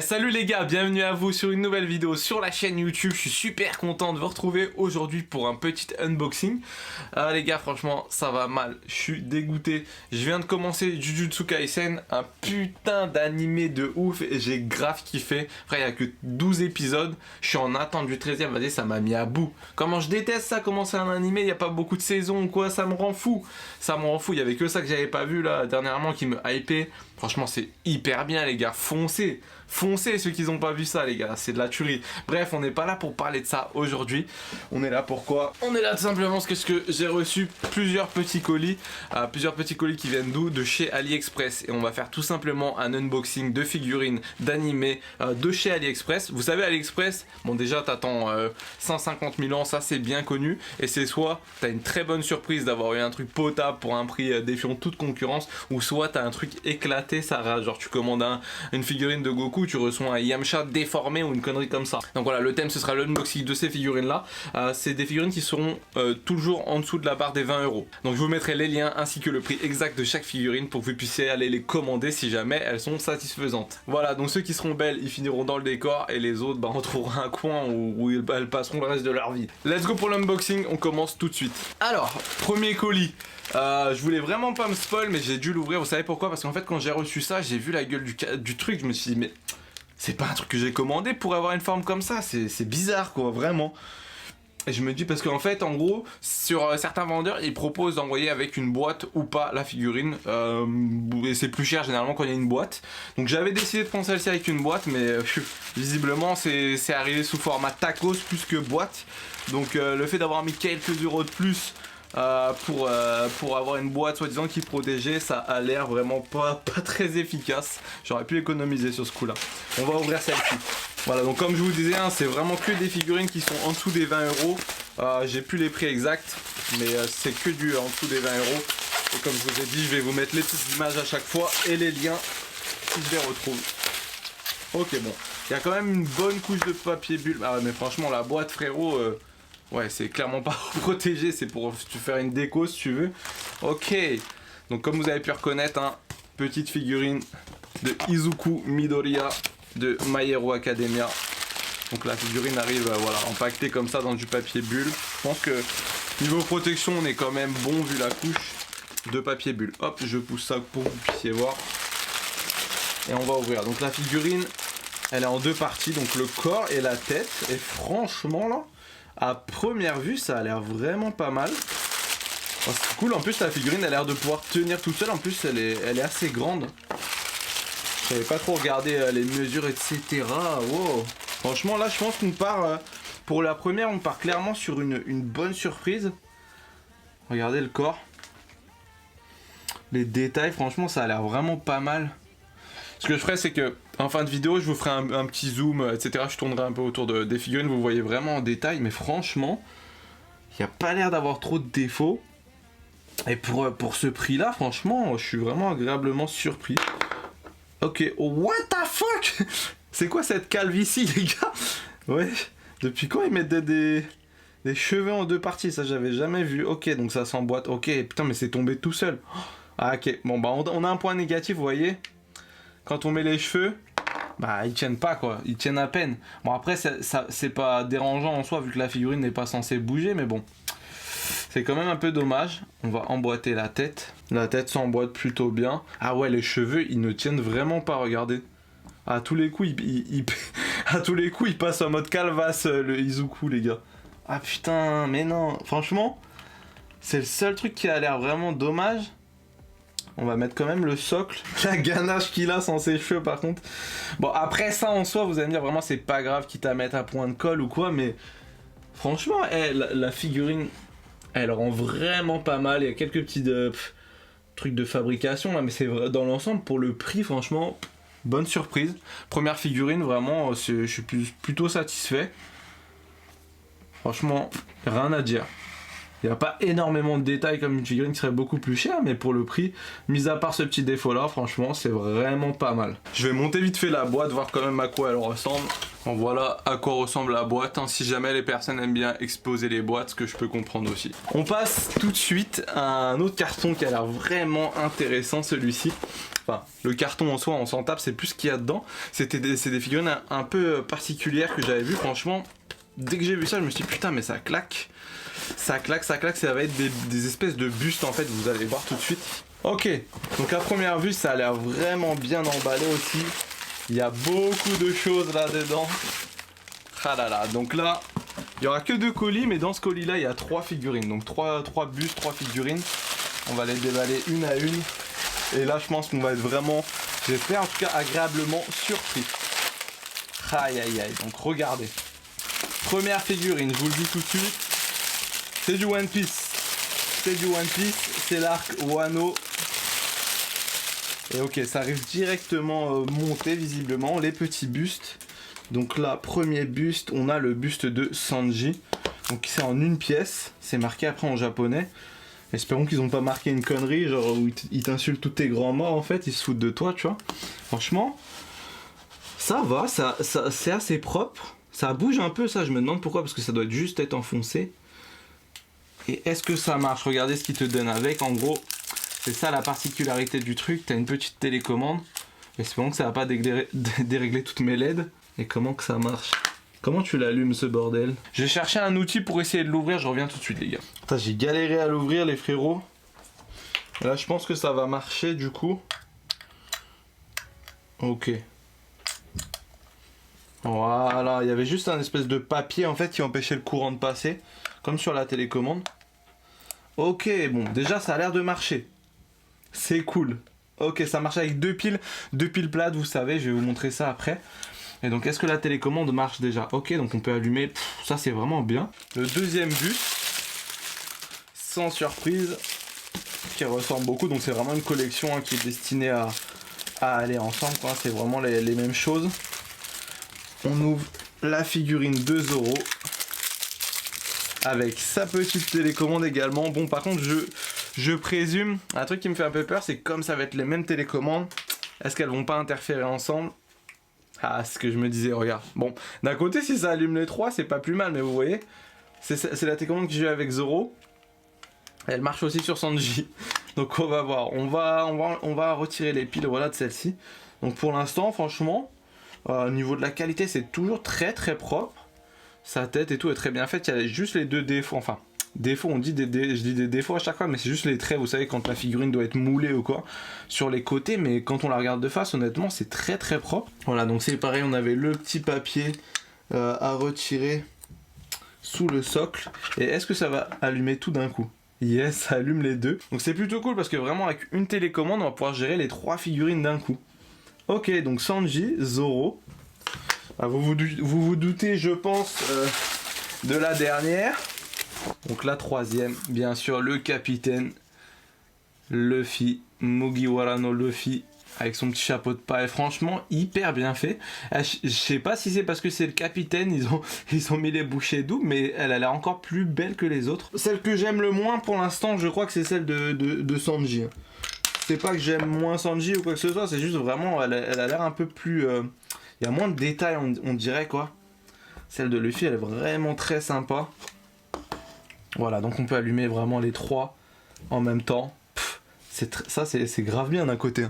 Salut les gars, bienvenue à vous sur une nouvelle vidéo sur la chaîne YouTube. Je suis super content de vous retrouver aujourd'hui pour un petit unboxing. Les gars, franchement ça va mal, je suis dégoûté. Je viens de commencer Jujutsu Kaisen, un putain d'animé de ouf et j'ai grave kiffé. Frère, il n'y a que 12 épisodes, je suis en attente du 13e, vas-y, ça m'a mis à bout. Comment je déteste ça, commencer un animé, il n'y a pas beaucoup de saisons ou quoi, ça me rend fou. Ça me rend fou, il n'y avait que ça que j'avais pas vu là dernièrement qui me hypait. Franchement c'est hyper bien les gars, foncez. Foncez ceux qui n'ont pas vu ça les gars, c'est de la tuerie. Bref, on n'est pas là pour parler de ça aujourd'hui. On est là pourquoi? On est là tout simplement parce que j'ai reçu plusieurs petits colis. Qui viennent d'où? De chez AliExpress. Et on va faire tout simplement un unboxing de figurines, d'animés de chez AliExpress. Vous savez AliExpress, bon déjà t'attends 150 000 ans, ça c'est bien connu. Et c'est soit t'as une très bonne surprise d'avoir eu un truc potable pour un prix défiant toute concurrence, ou soit t'as un truc éclaté, ça rage. Genre tu commandes une figurine de Goku, tu reçois un Yamcha déformé ou une connerie comme ça. Donc voilà, le thème ce sera l'unboxing de ces figurines là. C'est des figurines qui seront toujours en dessous de la barre des 20 €. Donc je vous mettrai les liens ainsi que le prix exact de chaque figurine pour que vous puissiez aller les commander si jamais elles sont satisfaisantes. Voilà, donc ceux qui seront belles ils finiront dans le décor et les autres on trouvera un coin où elles passeront le reste de leur vie. Let's go pour l'unboxing, on commence tout de suite. Alors, premier colis. Je voulais vraiment pas me spoil mais j'ai dû l'ouvrir, vous savez pourquoi? Parce qu'en fait quand j'ai reçu ça, j'ai vu la gueule du truc, je me suis dit mais c'est pas un truc que j'ai commandé pour avoir une forme comme ça, c'est bizarre quoi, vraiment. Et je me dis parce qu'en fait en gros sur certains vendeurs ils proposent d'envoyer avec une boîte ou pas la figurine et c'est plus cher généralement quand il y a une boîte. Donc j'avais décidé de prendre celle-ci avec une boîte mais visiblement c'est arrivé sous format tacos plus que boîte. Donc le fait d'avoir mis quelques euros de plus pour avoir une boîte soi-disant qui protégeait, ça a l'air vraiment pas très efficace. J'aurais pu économiser sur ce coup là. On va ouvrir celle-ci. Voilà, donc comme je vous disais c'est vraiment que des figurines qui sont en dessous des 20 €. J'ai plus les prix exacts mais c'est que du en dessous des 20 €. Et comme je vous ai dit, je vais vous mettre les petites images à chaque fois et les liens si je les retrouve. Ok, bon, il y a quand même une bonne couche de papier bulle. Ah ouais, mais franchement la boîte frérot, ouais, c'est clairement pas protégé, c'est pour faire une déco si tu veux. Ok, donc comme vous avez pu reconnaître, hein, petite figurine de Izuku Midoriya de My Hero Academia. Donc la figurine arrive voilà, empaquetée comme ça dans du papier bulle. Je pense que niveau protection on est quand même bon vu la couche de papier bulle. Hop, je pousse ça pour que vous puissiez voir. Et on va ouvrir. Donc la figurine, elle est en deux parties, donc le corps et la tête. Et franchement là, à première vue, ça a l'air vraiment pas mal. Oh, c'est cool, en plus la figurine a l'air de pouvoir tenir toute seule, en plus elle est assez grande. Je savais pas trop regarder les mesures, etc. Wow. Franchement là, je pense qu'on part, pour la première, on part clairement sur une bonne surprise. Regardez le corps. Les détails, franchement, ça a l'air vraiment pas mal. Ce que je ferai, c'est que en fin de vidéo, je vous ferai un petit zoom, etc. Je tournerai un peu autour des figurines, vous voyez vraiment en détail. Mais franchement, il n'y a pas l'air d'avoir trop de défauts. Et pour ce prix-là, franchement, je suis vraiment agréablement surpris. Ok, oh, what the fuck? C'est quoi cette calvitie, les gars? Ouais, depuis quand ils mettent des cheveux en deux parties? Ça, j'avais jamais vu. Ok, donc ça s'emboîte. Ok, putain, mais c'est tombé tout seul. Ah, ok, bon, bah, on a un point négatif, vous voyez? Quand on met les cheveux, bah ils tiennent pas quoi, ils tiennent à peine. Bon après c'est pas dérangeant en soi vu que la figurine n'est pas censée bouger, mais bon. C'est quand même un peu dommage. On va emboîter la tête. La tête s'emboîte plutôt bien. Ah ouais, les cheveux ils ne tiennent vraiment pas, regardez. À tous les coups à tous les coups il passe en mode calvas le Izuku les gars. Ah putain, mais non, franchement, c'est le seul truc qui a l'air vraiment dommage. On va mettre quand même le socle. La ganache qu'il a sans ses cheveux par contre. Bon après ça en soi vous allez me dire vraiment c'est pas grave quitte à mettre un point de colle ou quoi. Mais franchement la figurine elle rend vraiment pas mal. Il y a quelques petits trucs de fabrication là. Mais c'est vrai dans l'ensemble pour le prix franchement bonne surprise. Première figurine vraiment je suis plutôt satisfait. Franchement rien à dire. Il n'y a pas énormément de détails comme une figurine qui serait beaucoup plus chère, mais pour le prix, mis à part ce petit défaut là, franchement c'est vraiment pas mal. Je vais monter vite fait la boîte, voir quand même à quoi elle ressemble. Bon, voilà à quoi ressemble la boîte, hein, si jamais les personnes aiment bien exposer les boîtes, ce que je peux comprendre aussi. On passe tout de suite à un autre carton qui a l'air vraiment intéressant, celui-ci. Enfin, le carton en soi, on s'en tape, c'est plus ce qu'il y a dedans. C'est des figurines un peu particulières que j'avais vu, franchement. Dès que j'ai vu ça, je me suis dit putain, mais ça claque. Ça claque, ça claque, ça va être des espèces de bustes en fait, vous allez voir tout de suite. Ok, donc à première vue, ça a l'air vraiment bien emballé aussi. Il y a beaucoup de choses là-dedans. Ah là là, donc là, il n'y aura que 2 colis, mais dans ce colis-là, il y a 3 figurines. Donc 3 bustes, 3 figurines. On va les déballer une à une. Et là, je pense qu'on va être vraiment, j'espère en tout cas, agréablement surpris. Aïe aïe aïe, donc regardez. Première figurine, je vous le dis tout de suite. C'est du One Piece. C'est du One Piece, c'est l'arc Wano. Et ok, ça arrive directement monté visiblement, les petits bustes. Donc là, premier buste, on a le buste de Sanji. Donc c'est en une pièce, c'est marqué après en japonais. Espérons qu'ils n'ont pas marqué une connerie, genre où ils t'insultent tous tes grands morts en fait, ils se foutent de toi, tu vois. Franchement, ça va, c'est assez propre. Ça bouge un peu ça, je me demande pourquoi, parce que ça doit juste être enfoncé. Et est-ce que ça marche? Regardez ce qu'ils te donnent avec, en gros. C'est ça la particularité du truc, t'as une petite télécommande. Espérons que ça va pas dérégler toutes mes LED. Et comment que ça marche? Comment tu l'allumes ce bordel? J'ai cherché un outil pour essayer de l'ouvrir, je reviens tout de suite les gars. Putain, j'ai galéré à l'ouvrir les frérots. Là je pense que ça va marcher du coup. Ok. Voilà, il y avait juste un espèce de papier en fait qui empêchait le courant de passer. Comme sur la télécommande. Ok, bon, déjà ça a l'air de marcher. C'est cool. Ok, ça marche avec 2 piles plates, vous savez, je vais vous montrer ça après. Et donc, est-ce que la télécommande marche déjà? Ok, donc on peut allumer. Ça, c'est vraiment bien. Le deuxième bus, sans surprise, qui ressemble beaucoup. Donc, c'est vraiment une collection hein, qui est destinée à aller ensemble. C'est vraiment les mêmes choses. On ouvre la figurine de Zoro. Avec sa petite télécommande également. Bon, par contre, je présume, un truc qui me fait un peu peur, c'est que comme ça va être les mêmes télécommandes, est-ce qu'elles vont pas interférer ensemble? Ah, c'est ce que je me disais, regarde. Bon, d'un côté, si ça allume les 3, c'est pas plus mal, mais vous voyez, c'est la télécommande que j'ai avec Zoro. Elle marche aussi sur Sanji. Donc on va voir. On va retirer les piles voilà, de celle-ci. Donc pour l'instant, franchement, au niveau de la qualité, c'est toujours très très propre. Sa tête et tout est très bien faite. Il y a juste les 2 défauts. Enfin, défauts, on dit je dis des défauts à chaque fois, mais c'est juste les traits. Vous savez, quand la figurine doit être moulée ou quoi, sur les côtés. Mais quand on la regarde de face, honnêtement, c'est très très propre. Voilà, donc c'est pareil. On avait le petit papier à retirer sous le socle. Et est-ce que ça va allumer tout d'un coup? Yes, ça allume les 2. Donc c'est plutôt cool parce que vraiment, avec une télécommande, on va pouvoir gérer les 3 figurines d'un coup. Ok, donc Sanji, Zoro. Ah, vous vous doutez, je pense, de la dernière. Donc la troisième, bien sûr, le capitaine Luffy, Mugiwara no Luffy, avec son petit chapeau de paille. Franchement, hyper bien fait. Je sais pas si c'est parce que c'est le capitaine, ils ont mis les bouchées doubles, mais elle a l'air encore plus belle que les autres. Celle que j'aime le moins pour l'instant, je crois que c'est celle de Sanji. C'est pas que j'aime moins Sanji ou quoi que ce soit, c'est juste vraiment, elle a l'air un peu plus... Il y a moins de détails, on dirait quoi. Celle de Luffy, elle est vraiment très sympa. Voilà, donc on peut allumer vraiment les 3 en même temps. Ça, c'est grave bien d'un côté.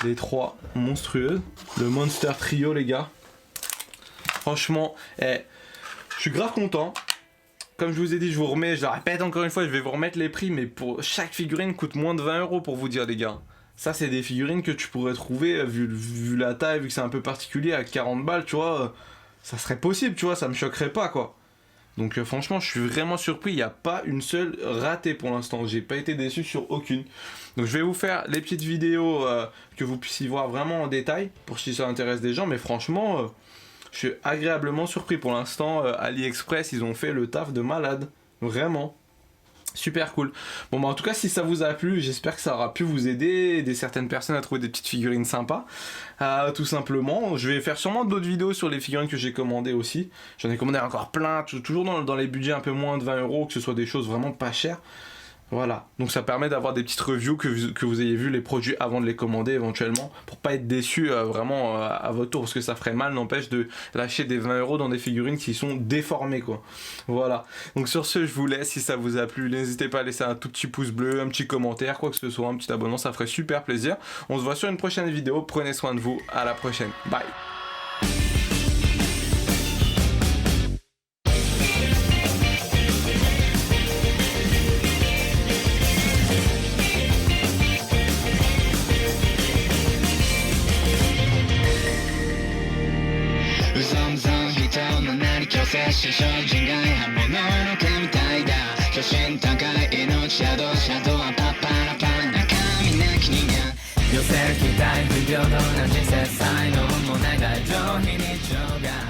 Les 3 monstrueuses. Le Monster Trio, les gars. Franchement, je suis grave content. Comme je vous ai dit, je vous remets, je le répète encore une fois, je vais vous remettre les prix, mais pour chaque figurine coûte moins de 20 € pour vous dire, les gars. Ça, c'est des figurines que tu pourrais trouver, vu la taille, vu que c'est un peu particulier, à 40 balles, tu vois. Ça serait possible, tu vois, ça me choquerait pas, quoi. Donc franchement, je suis vraiment surpris, il n'y a pas une seule ratée pour l'instant. J'ai pas été déçu sur aucune. Donc je vais vous faire les petites vidéos que vous puissiez voir vraiment en détail, pour si ça intéresse des gens, mais franchement, je suis agréablement surpris pour l'instant. AliExpress, ils ont fait le taf de malade, vraiment. Super cool. Bon bah en tout cas si ça vous a plu, j'espère que ça aura pu vous aider certaines personnes à trouver des petites figurines sympas. Tout simplement, je vais faire sûrement d'autres vidéos sur les figurines que j'ai commandées aussi. J'en ai commandé encore plein, toujours dans les budgets un peu moins de 20 €, que ce soit des choses vraiment pas chères. Voilà, donc ça permet d'avoir des petites reviews que vous ayez vu les produits avant de les commander éventuellement, pour pas être déçu vraiment à votre tour, parce que ça ferait mal, n'empêche, de lâcher des 20 € dans des figurines qui sont déformées quoi. Voilà, donc sur ce je vous laisse, si ça vous a plu, n'hésitez pas à laisser un tout petit pouce bleu, un petit commentaire, quoi que ce soit, un petit abonnement, ça ferait super plaisir. On se voit sur une prochaine vidéo, prenez soin de vous, à la prochaine, bye.精神外刃物の手みたいだ初心高い命シャドウはパッパラパン中身なき人間寄せる期待不平等な人生才能もないが上品に情が